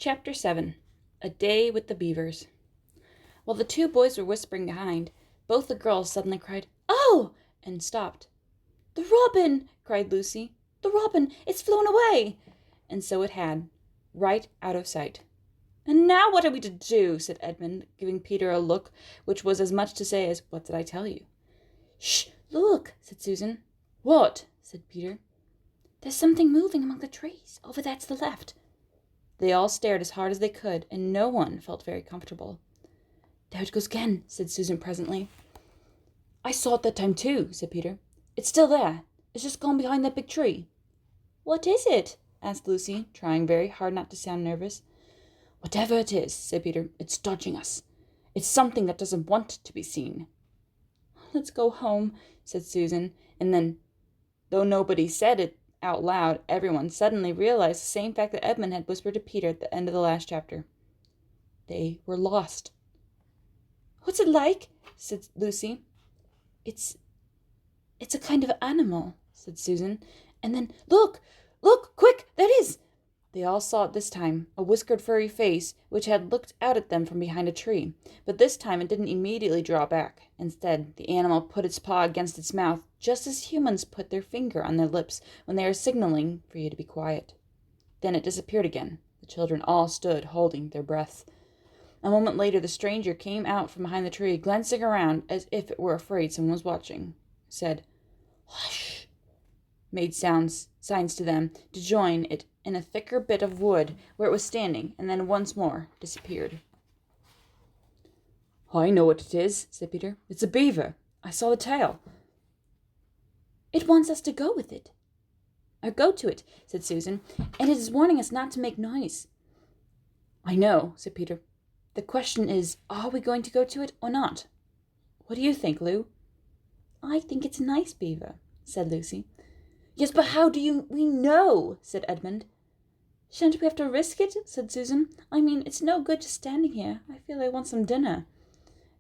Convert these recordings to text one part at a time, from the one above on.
Chapter 7 A Day with the Beavers. While the two boys were whispering behind, both the girls suddenly cried, "Oh!" and stopped. "The robin!" cried Lucy. "The robin! It's flown away!" And so it had, right out of sight. "And now what are we to do?" said Edmund, giving Peter a look which was as much to say as, "What did I tell you?" "Shh! Look!" said Susan. "What?" said Peter. "There's something moving among the trees, over there to the left." They all stared as hard as they could, and no one felt very comfortable. "There it goes again," said Susan presently. "I saw it that time too," said Peter. "It's still there. It's just gone behind that big tree." "What is it?" asked Lucy, trying very hard not to sound nervous. "Whatever it is," said Peter, "it's dodging us. It's something that doesn't want to be seen." "Let's go home," said Susan, and then, though nobody said it out loud, everyone suddenly realized the same fact that Edmund had whispered to Peter at the end of the last chapter. They were lost. "What's it like?" said Lucy. It's a kind of animal," said Susan. And then, Look, quick, there it is!" They all saw it this time, a whiskered furry face which had looked out at them from behind a tree. But this time it didn't immediately draw back. Instead, the animal put its paw against its mouth, just as humans put their finger on their lips when they are signaling for you to be quiet. Then it disappeared again. The children all stood holding their breaths. A moment later the stranger came out from behind the tree, glancing around as if it were afraid someone was watching. Said, "Hush!" made signs to them to join it in a thicker bit of wood where it was standing, and then once more disappeared. "I know what it is," said Peter. "It's a beaver. I saw the tail." "It wants us to go with it." "Or go to it," said Susan, "and it is warning us not to make noise." "I know," said Peter. "The question is, are we going to go to it or not? What do you think, Lou?" "I think it's a nice beaver," said Lucy. "Yes, but how do we know?" said Edmund. "Shan't we have to risk it?" said Susan. "I mean, it's no good just standing here. I feel I want some dinner."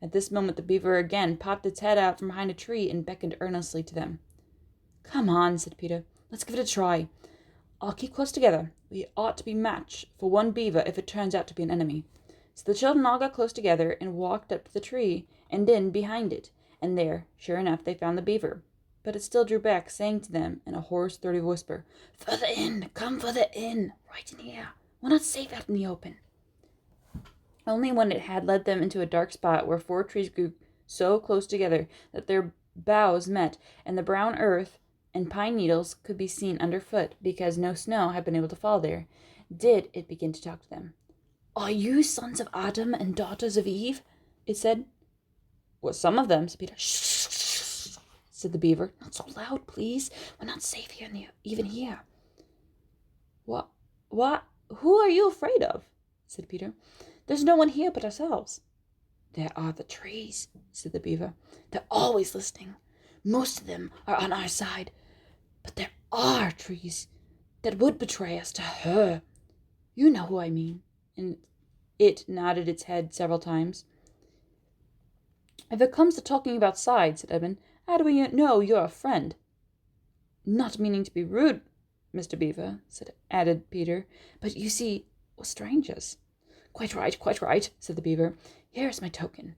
At this moment the beaver again popped its head out from behind a tree and beckoned earnestly to them. "Come on," said Peter. "Let's give it a try. I'll keep close together. We ought to be matched for one beaver if it turns out to be an enemy." So the children all got close together and walked up to the tree and in behind it, and there, sure enough, they found the beaver. But it still drew back, saying to them in a hoarse, throaty whisper, "Further in, come further in, right in here. We're not safe out in the open." Only when it had led them into a dark spot where 4 trees grew so close together that their boughs met, and the brown earth and pine needles could be seen underfoot because no snow had been able to fall there, did it begin to talk to them. "Are you sons of Adam and daughters of Eve?" it said. "Well, some of them," said Peter. "Shh," said the beaver. "Not so loud, please. We're not safe even here." What? Who are you afraid of?" said Peter. "There's no one here but ourselves." "There are the trees," said the beaver. "They're always listening. Most of them are on our side. But there are trees that would betray us to her. You know who I mean." And it nodded its head several times. "If it comes to talking about sides," said Edmund, "how do we know you're a friend?" "Not meaning to be rude, Mr. Beaver," added Peter, "but you see, we're strangers." Quite right," said the beaver. "Here's my token."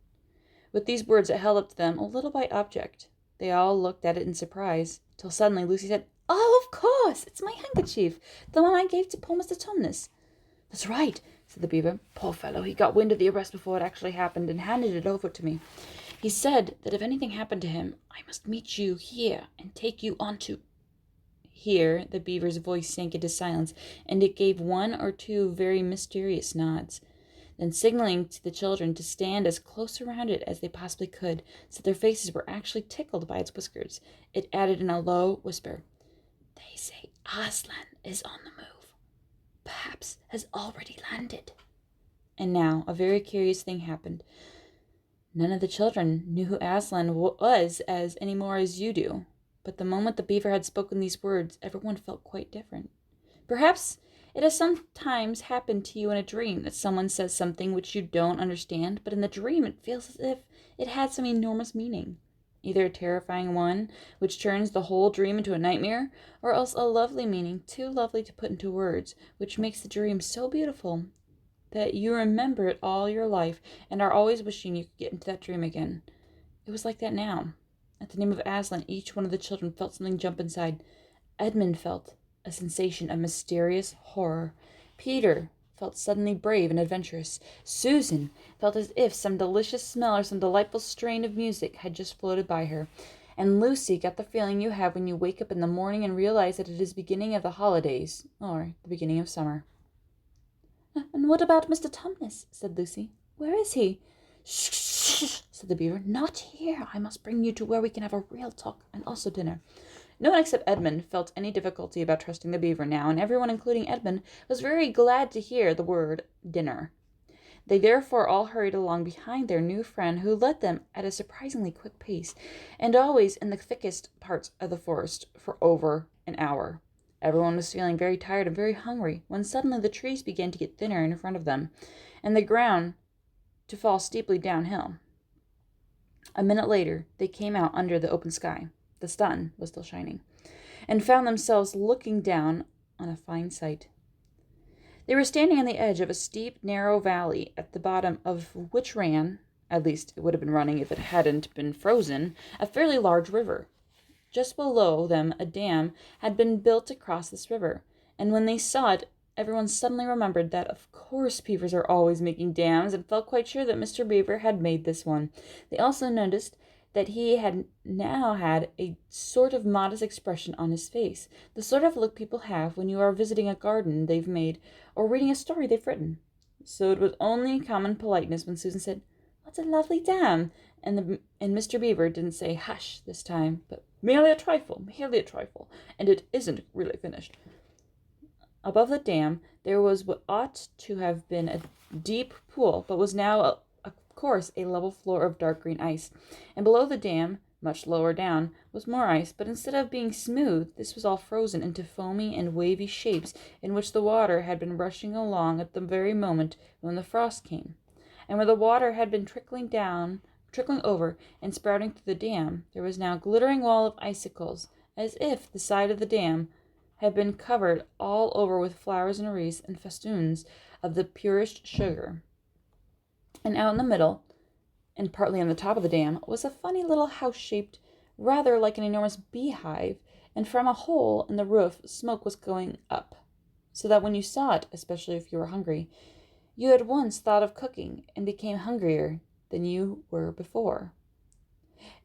With these words it held up to them a little white object. They all looked at it in surprise, till suddenly Lucy said, "Oh, of course, it's my handkerchief, the one I gave to poor Mr. Tumnus." "That's right," said the beaver. "Poor fellow, he got wind of the arrest before it actually happened and handed it over to me. He said that if anything happened to him, I must meet you here and take you on to—" Here the beaver's voice sank into silence, and it gave 1 or 2 very mysterious nods. Then, signaling to the children to stand as close around it as they possibly could, so their faces were actually tickled by its whiskers, it added in a low whisper, "They say Aslan is on the move. Perhaps has already landed." And now a very curious thing happened. None of the children knew who Aslan was any more as you do. But the moment the beaver had spoken these words, everyone felt quite different. Perhaps it has sometimes happened to you in a dream that someone says something which you don't understand, but in the dream it feels as if it had some enormous meaning. Either a terrifying one, which turns the whole dream into a nightmare, or else a lovely meaning, too lovely to put into words, which makes the dream so beautiful that you remember it all your life and are always wishing you could get into that dream again. It was like that now. At the name of Aslan, each one of the children felt something jump inside. Edmund felt a sensation of mysterious horror. Peter felt suddenly brave and adventurous. Susan felt as if some delicious smell or some delightful strain of music had just floated by her. And Lucy got the feeling you have when you wake up in the morning and realize that it is the beginning of the holidays, or the beginning of summer. "And what about Mr. Tumnus?" said Lucy. "Where is he?" "Shh," said the beaver. "Not here. I must bring you to where we can have a real talk, and also dinner." No one except Edmund felt any difficulty about trusting the beaver now, and everyone, including Edmund, was very glad to hear the word dinner. They therefore all hurried along behind their new friend, who led them at a surprisingly quick pace, and always in the thickest parts of the forest, for over an hour. Everyone was feeling very tired and very hungry, when suddenly the trees began to get thinner in front of them, and the ground to fall steeply downhill. A minute later, they came out under the open sky. The sun was still shining, and found themselves looking down on a fine sight. They were standing on the edge of a steep, narrow valley, at the bottom of which ran, at least it would have been running if it hadn't been frozen, a fairly large river. Just below them a dam had been built across this river, and when they saw it, everyone suddenly remembered that of course beavers are always making dams, and felt quite sure that Mr. Beaver had made this one. They also noticed that he had now had a sort of modest expression on his face, the sort of look people have when you are visiting a garden they've made or reading a story they've written. So it was only common politeness when Susan said, "What a lovely dam!" and Mr. Beaver didn't say "hush" this time, but merely a trifle, and it isn't really finished. Above the dam there was what ought to have been a deep pool, but was now of course a level floor of dark green ice, and below the dam, much lower down, was more ice, but instead of being smooth, this was all frozen into foamy and wavy shapes in which the water had been rushing along at the very moment when the frost came. And where the water had been trickling over and spouting through the dam, there was now a glittering wall of icicles, as if the side of the dam had been covered all over with flowers and wreaths and festoons of the purest sugar. And out in the middle, and partly on the top of the dam, was a funny little house shaped rather like an enormous beehive, and from a hole in the roof smoke was going up, so that when you saw it, especially if you were hungry, you at once thought of cooking and became hungrier than you were before.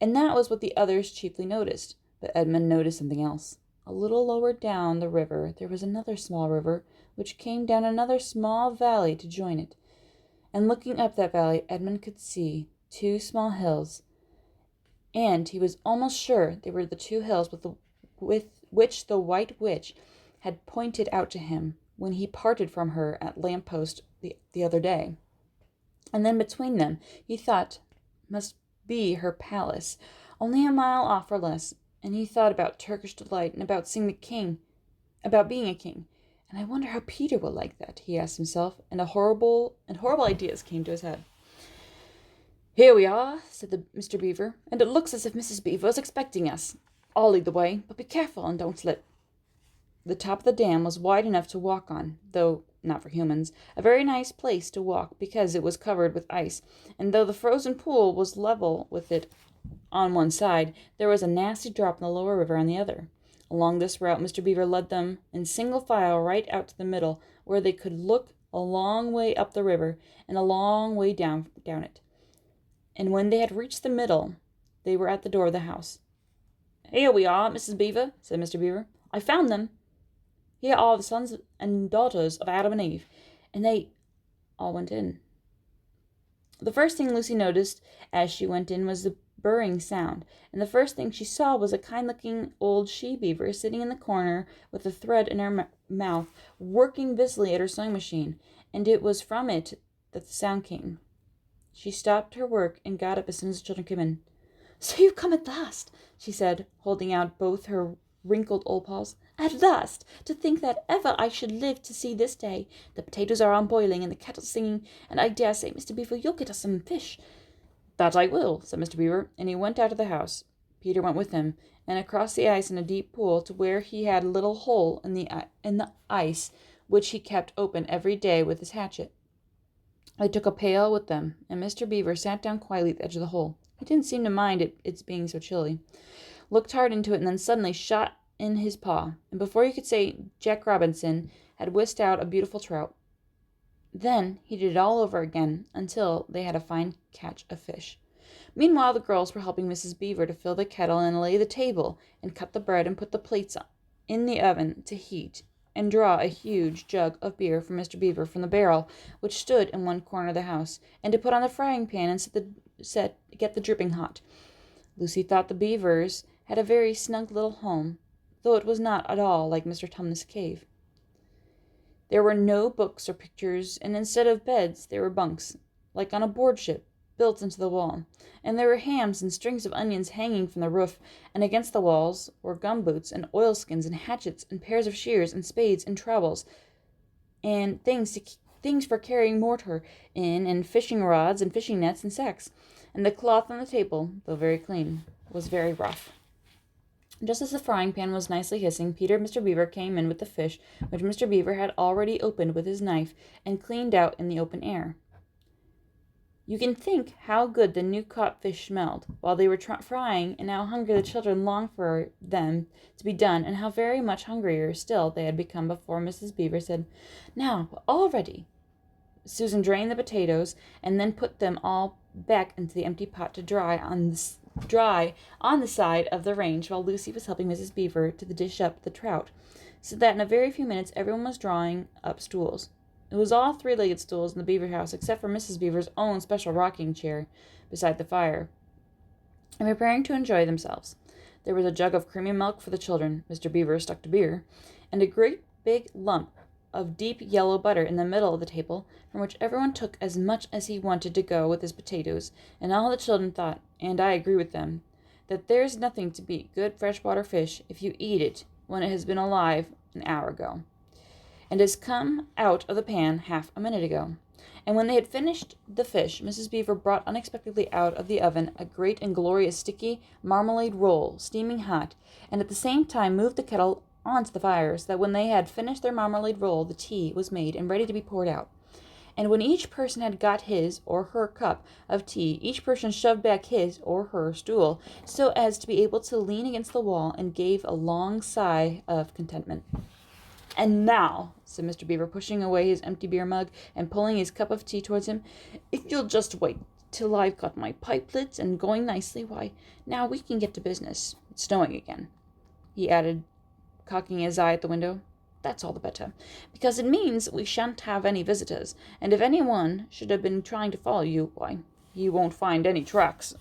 And that was what the others chiefly noticed, but Edmund noticed something else. A little lower down the river there was another small river, which came down another small valley to join it. And looking up that valley, Edmund could see 2 small hills, and he was almost sure they were the 2 hills with which the White Witch had pointed out to him when he parted from her at lamp-post the other day. And then between them, he thought, must be her palace, only a mile off or less, and he thought about Turkish delight and about seeing the king, about being a king. "And I wonder how Peter will like that," he asked himself, and horrible ideas came to his head. "Here we are," said Mr. Beaver, "and it looks as if Mrs. Beaver is expecting us. I'll lead the way, but be careful and don't slip." The top of the dam was wide enough to walk on, though not for humans, a very nice place to walk because it was covered with ice, and though the frozen pool was level with it on one side, there was a nasty drop in the lower river on the other. Along this route Mr. Beaver led them in single file right out to the middle, where they could look a long way up the river and a long way down it. And when they had reached the middle, they were at the door of the house. "Here we are, Mrs. Beaver," said Mr. Beaver. "I found them. Here are the sons and daughters of Adam and Eve." And they all went in. The first thing Lucy noticed as she went in was the burring sound, and the first thing she saw was a kind-looking old she-beaver sitting in the corner with a thread in her mouth, working busily at her sewing machine, and it was from it that the sound came. She stopped her work and got up as soon as the children came in. "So you've come at last," she said, holding out both her wrinkled old paws. "At last! To think that ever I should live to see this day. The potatoes are on boiling and the kettle singing, and I dare say, Mr. Beaver, you'll get us some fish." "That I will," said Mr. Beaver, and he went out of the house. Peter went with him, and across the ice in a deep pool to where he had a little hole in the ice, which he kept open every day with his hatchet. They took a pail with them, and Mr. Beaver sat down quietly at the edge of the hole. He didn't seem to mind its being so chilly. Looked hard into it, and then suddenly shot in his paw, and before you could say Jack Robinson had whisked out a beautiful trout. Then he did it all over again until they had a fine catch of fish. Meanwhile, the girls were helping Mrs. Beaver to fill the kettle and lay the table and cut the bread and put the plates in the oven to heat and draw a huge jug of beer for Mr. Beaver from the barrel which stood in one corner of the house, and to put on the frying pan and get the dripping hot. Lucy thought the Beavers had a very snug little home, though it was not at all like Mr. Tumnus' cave. There were no books or pictures, and instead of beds there were bunks, like on a board ship, built into the wall, and there were hams and strings of onions hanging from the roof, and against the walls were gumboots and oilskins and hatchets and pairs of shears and spades and trowels and things for carrying mortar in, and fishing rods and fishing nets and sacks, and the cloth on the table, though very clean, was very rough. Just as the frying pan was nicely hissing, Peter and Mr. Beaver came in with the fish, which Mr. Beaver had already opened with his knife and cleaned out in the open air. You can think how good the new-caught fish smelled while they were frying, and how hungry the children longed for them to be done, and how very much hungrier still they had become before Mrs. Beaver said, "Now, all ready." Susan drained the potatoes, and then put them all back into the empty pot to dry on the side of the range, while Lucy was helping Mrs. Beaver to dish up the trout, so that in a very few minutes everyone was drawing up stools. It was all three-legged stools in the Beaver house, except for Mrs. Beaver's own special rocking chair beside the fire, and preparing to enjoy themselves. There was a jug of creamy milk for the children, Mr. Beaver stuck to beer, and a great big lump of deep yellow butter in the middle of the table, from which everyone took as much as he wanted to go with his potatoes, and all the children thought, and I agree with them, that there's nothing to beat good freshwater fish if you eat it when it has been alive an hour ago, and has come out of the pan half a minute ago. And when they had finished the fish, Mrs. Beaver brought unexpectedly out of the oven a great and glorious sticky marmalade roll, steaming hot, and at the same time moved the kettle onto the fire, so that when they had finished their marmalade roll, the tea was made and ready to be poured out. And when each person had got his or her cup of tea, each person shoved back his or her stool, so as to be able to lean against the wall, and gave a long sigh of contentment. "And now," said Mr. Beaver, pushing away his empty beer mug and pulling his cup of tea towards him, "if you'll just wait till I've got my pipe lit and going nicely, why, now we can get to business. It's snowing again," he added, cocking his eye at the window. "That's all the better, because it means we shan't have any visitors, and if anyone should have been trying to follow you, why, he won't find any tracks."